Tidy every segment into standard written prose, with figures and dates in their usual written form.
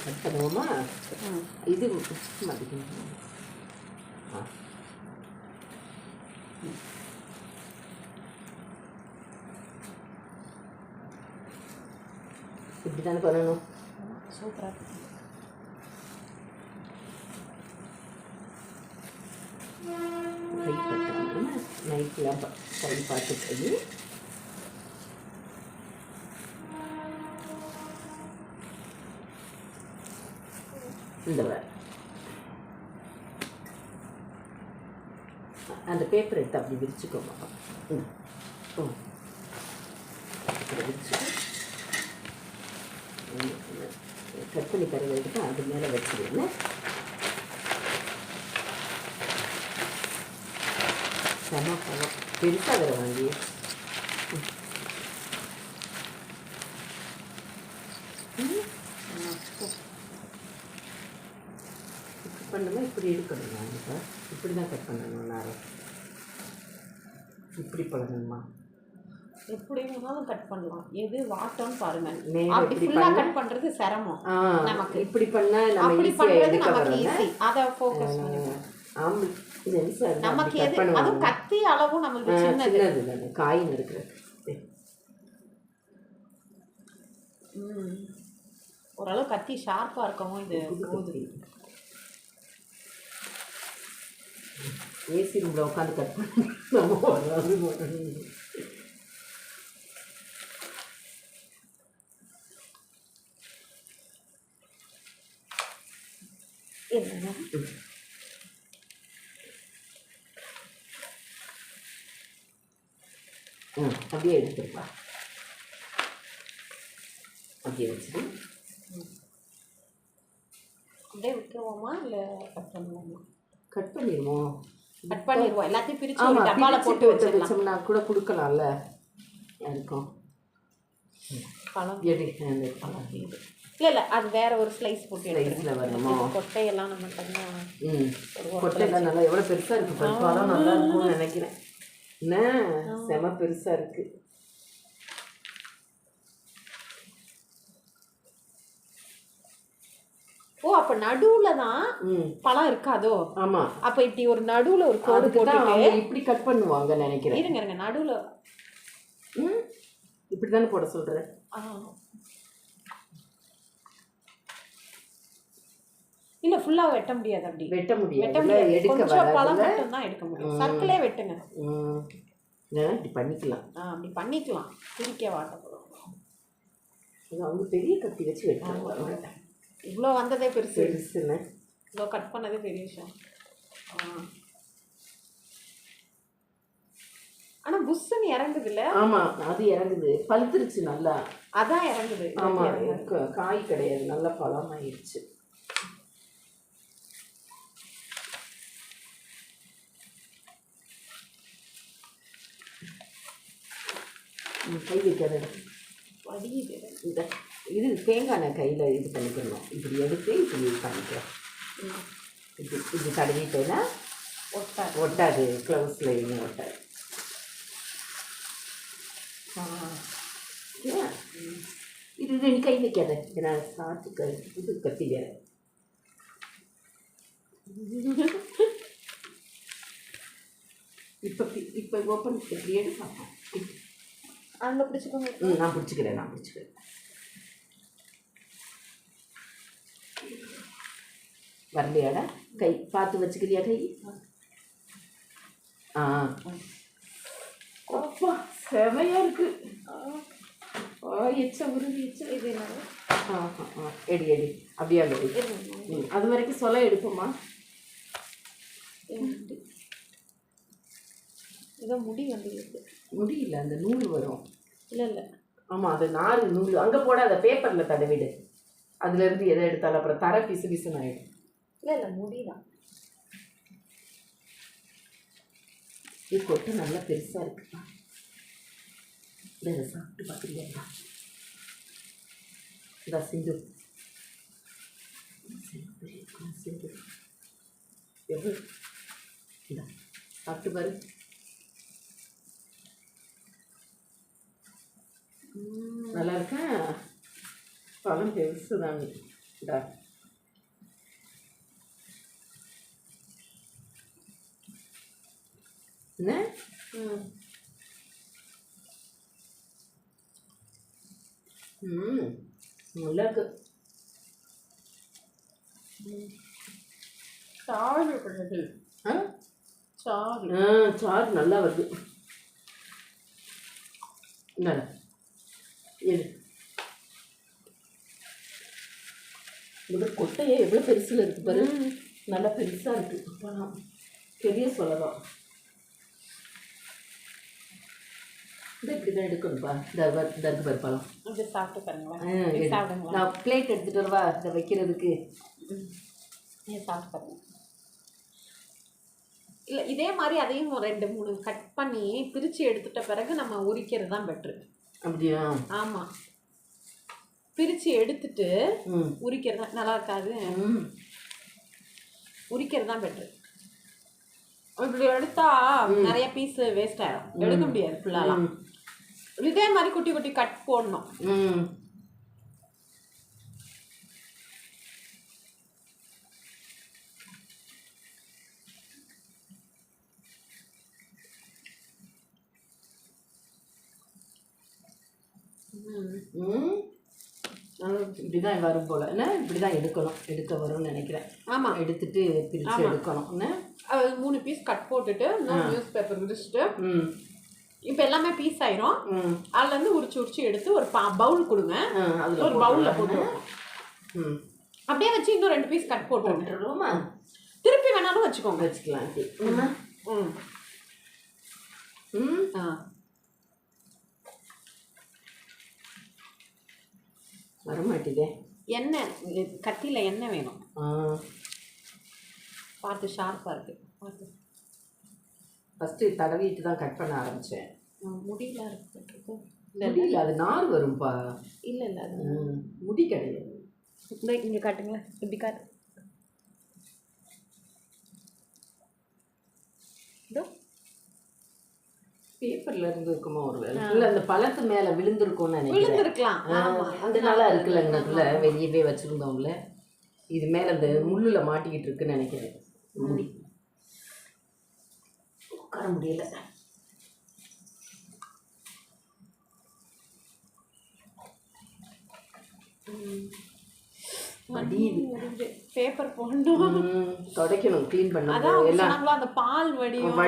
Cut பண்ணுவோமா? இது மதிக்கணும். இப்படி தானே பண்ணணும். சூப்பராக இருக்கு. கை பட்டாமல் நைட்டில் கை பார்த்துட்டு இந்த அந்த பேப்பர் எடுத்து அப்படி விரிச்சுக்கோமா. விரிச்சுக்கோ. கட் பண்ணி தருவதுக்கு அது மேலே வச்சுருவேன். செம பழம் பெருசாக வேறு வாங்கி கட் பண்ணணுமா? இப்படி எடுக்கணும். நான் இப்போ இப்படி தான் கட் பண்ணணும். நான் இப்படி பண்ணணுமா? எப்படி வேணாலும் கட் பண்ணலாம். எது வாட்டம்னு பாருங்க. அப்படி ஃபுல்லா கட் பண்றது சிரமம் நமக்கு. இப்படி பண்ணா நம்ம அப்படி பண்றது நமக்கு ஈஸி. அத ஃபோக்கஸ் பண்ணுங்க. ஆமா, நமக்கு எது அது கத்தி அளவும் நமக்கு சின்னது இல்ல. காய் நறுக்குறது ஓரளவு கத்தி ஷார்ப்பா இருக்கவும் இது போகுது. ஏசி ரூம்ல உட்காந்து கட் பண்ண அப்படியே எடுத்துருப்பா. அப்படியே வச்சுட்டு அப்படியே விட்டுருவோமா இல்லை கட் பண்ணுவோமா? கட் பண்ணிடுவோம். கட் பண்ணிடுவோம். எல்லாத்தையும் பிரித்து ஒரு டப்பாவில் போட்டு வச்சோம்னா கூட கொடுக்கலாம்ல. இருக்கும் பழம் எடு அந்த பழம் இது இல்லை அது வேற ஒரு ஸ்லைஸ் போட்டு ஸ்லைஸில் வரணுமா? கொட்டையெல்லாம் நம்ம தனியாக கொட்டையெல்லாம் நல்லா எவ்வளோ பெருசாக இருக்குது. பழம் நல்லா இருக்கும்னு நினைக்கிறேன். என்ன செம பெருசாக இருக்குது. ஓ, அப்ப நடுவுல தான் பழம் இருக்காதோ? ஆமா, அப்ப இப்படி ஒரு நடுவுல ஒரு கோடு போட்டுட்டு இப்படி கட் பண்ணுவாங்க நினைக்கிறேன். இருங்க நடுவுல இப்படி தானே போட சொல்றேன். இல்ல ஃபுல்லா வெட்ட முடியாது. அப்படி வெட்ட முடியாது. கொஞ்சம் பழம் மட்டும் தான் எடுக்க முடியும். சர்க்கிளே வெட்டுங்க. இப்படி பண்ணிக்கலாம். அப்படி பண்ணிக்கலாம். பிரிக்க வாட்டப்படும். அவங்க பெரிய கத்தி வச்சு வெட்டுவாங்க. இவ்வளோ வந்ததே பெருசுன்னு இவ்வளோ கட் பண்ணதே பெரிய விஷயம். ஆனா புஷ்ஷுன்னு இறங்குது இல்ல? ஆமா, அது இறங்குது. பழுத்துருச்சு நல்லா. அதான் இறங்குது. ஆமா, காய் கிடையாது, நல்ல பழம் ஆயிடுச்சு. கை வைக்காத வடியுது. இந்த இது தேங்காய் எண்ணெய் கையில் இது பண்ணிக்கணும். இப்படி எடுத்து இப்படி பண்ணிக்கலாம். இப்படி தடவிட்டேன்னா ஒட்டாது. க்ளவுஸில் எதுவும் ஒட்டாது. இது நீ கை வைக்காத. நான் சாத்து புது கத்தி வேற. இப்போ ஓப்பன் இப்படி எடுக்கலாம். அதில் பிடிச்சிக்கோங்க. நான் பிடிச்சிக்கிறேன். வரலையாடா? கை பார்த்து வச்சுக்கிறியா? கை அப்பா செமையா இருக்கு. எச்ச உருவி எச்ச இது எடி அப்படியே அது வரைக்கும் சொல்ல எடுப்போமா? ஏதோ முடி வந்து முடியல, அந்த நூல் வரும். இல்லை ஆமாம், அது நார் நூல். அங்கே போட அதை பேப்பரில் தடவிடு. அதுலேருந்து எதை எடுத்தாலும் அப்புறம் தர பிசு பிசுன்னு ஆகிடும். இல்லை முடிதான். இது கொட்டை நல்லா பெருசாக இருக்குப்பா. இதை சாப்பிட்டு பார்க்குறீங்களா? இந்த சிந்து எவ்வளோ இந்த சாப்பிட்டு பாரு. நல்லா இருக்கா? பழம் பெருசு தாங்க. இந்தா. என்ன நல்லா இருக்கு. சாறு பண்ணுது. சாறு சாறு நல்லா வருது. என்ன இது இந்த கொட்டையே எவ்வளோ பெருசில் இருக்குது பாரு. நல்லா பெருசாக இருக்குது. பழம் பெரிய சொல்லலாம். இது இப்படி தான் எடுக்கணும்ப்பா. தர்க்கு பாரு பழம். இது சாப்பிட்டு பாருங்களா. நான் பிளேட் எடுத்துகிட்டு வருவா இதை வைக்கிறதுக்கு. சாப்பிட்டு பாருங்க. இல்லை இதே மாதிரி அதையும் 2-3 கட் பண்ணி பிரித்து எடுத்துட்ட பிறகு நம்ம உரிக்கிறது தான் பெட்ரு. அப்படியா? ஆமாம், பிரித்து எடுத்துட்டு உரிக்கிறது தான் நல்லா இருக்காது. உரிக்கிறது தான் பெட்ரு. இப்படி எடுத்தா நிறைய பீஸ் வேஸ்ட் ஆகிடும், எடுக்க முடியாது ஃபுல்லாலாம். இதே மாதிரி குட்டி குட்டி கட் போடணும். இப்படிதான் வரும் போல என்ன, இப்படிதான் எடுக்கணும். எடுக்க வரும்னு நினைக்கிறேன். ஆமாம், எடுத்துட்டு பிரித்து எடுக்கணும். என்ன 3 பீஸ் கட் போட்டுட்டு நியூஸ் பேப்பர் விரிச்சிட்டு இப்போ எல்லாமே பீஸ் ஆயிரும். அதுலேருந்து உரிச்சு எடுத்து ஒரு பவுல் கொடுங்க. ஒரு பவுலில் போட்டு அப்படியே வச்சு இன்னும் 2 பீஸ் கட் போட்டுருவோமா? திருப்பி வேணாலும் வச்சுக்கோங்க. வச்சுக்கலாம். வரமாட்டேதே. எண்ணெய் கத்தியில் எண்ணெய் வேணும். பார்த்து ஷார்ப்பாக இருக்குது. பார்த்து ஃபஸ்ட்டு தடவிட்டு தான் கட் பண்ண ஆரம்பித்தேன். முடியல இருக்கு. இல்லை அது நார் வரும்பா. இல்லை அது முடி கிடையாது. இங்கே காட்டுங்களேன். இப்படி காட்டு. இதோ பேப்பர்ல இருந்து இருக்குமா ஒரு வேலை. இல்லை அந்த பழத்து மேலே விழுந்திருக்கும்னு நினைக்கிறேன். விழுந்திருக்கலாம். அது நல்லா இருக்குல்லங்கக்குள்ள வெளியவே வச்சுருந்தோம்ல. இது மேலே அந்த முள்ளில் மாட்டிக்கிட்டு இருக்குன்னு நினைக்கிறேன். முடி உட்கார முடியல. பேப்பர் போடணும், துடைக்கணும், க்ளீன் பண்ணணும். எல்லாம் அந்த பால் வடியும்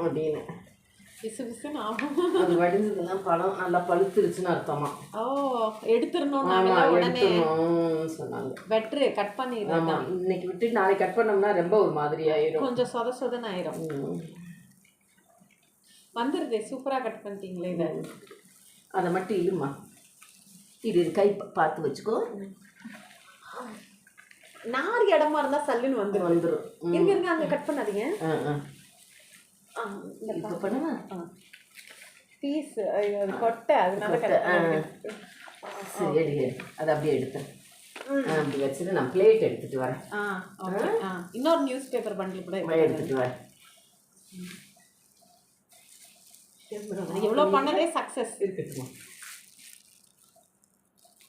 அப்படின்னு பிசு பிசுன்னு ஆகும். அது வடிஞ்சதுன்னா பழம் நல்லா பழுத்துருச்சுன்னு அர்த்தமா. எடுத்துடணும் சொன்னாங்க. பெட்ரு கட் பண்ணிடுறோம். இன்னைக்கு விட்டு நாளைக்கு கட் பண்ணோம்னா ரொம்ப ஒரு மாதிரி ஆயிரும், கொஞ்சம் சொதன்னு ஆயிரும். வந்துருது. சூப்பராக கட் பண்ணிட்டீங்களே. இதை அதை மட்டும் இல்லைம்மா, இது கை பார்த்து வச்சுக்கோ. நார் இடமா இருந்தால் சல்லுன்னு வந்துடும். இருங்க அங்கே கட் பண்ணாதீங்க. இப்போ பண்ணுவா பீஸ் அது கொட்டை, அதனால சரி அதை அப்படியே எடுத்தேன். அப்படி வச்சுட்டு நான் பிளேட் எடுத்துகிட்டு வரேன். இன்னொரு நியூஸ் பேப்பர் பண்டில் கூட எடுத்துகிட்டு வரேன். எவ்வளோ பண்ணதே சக்ஸஸ் இருக்கட்டுமா?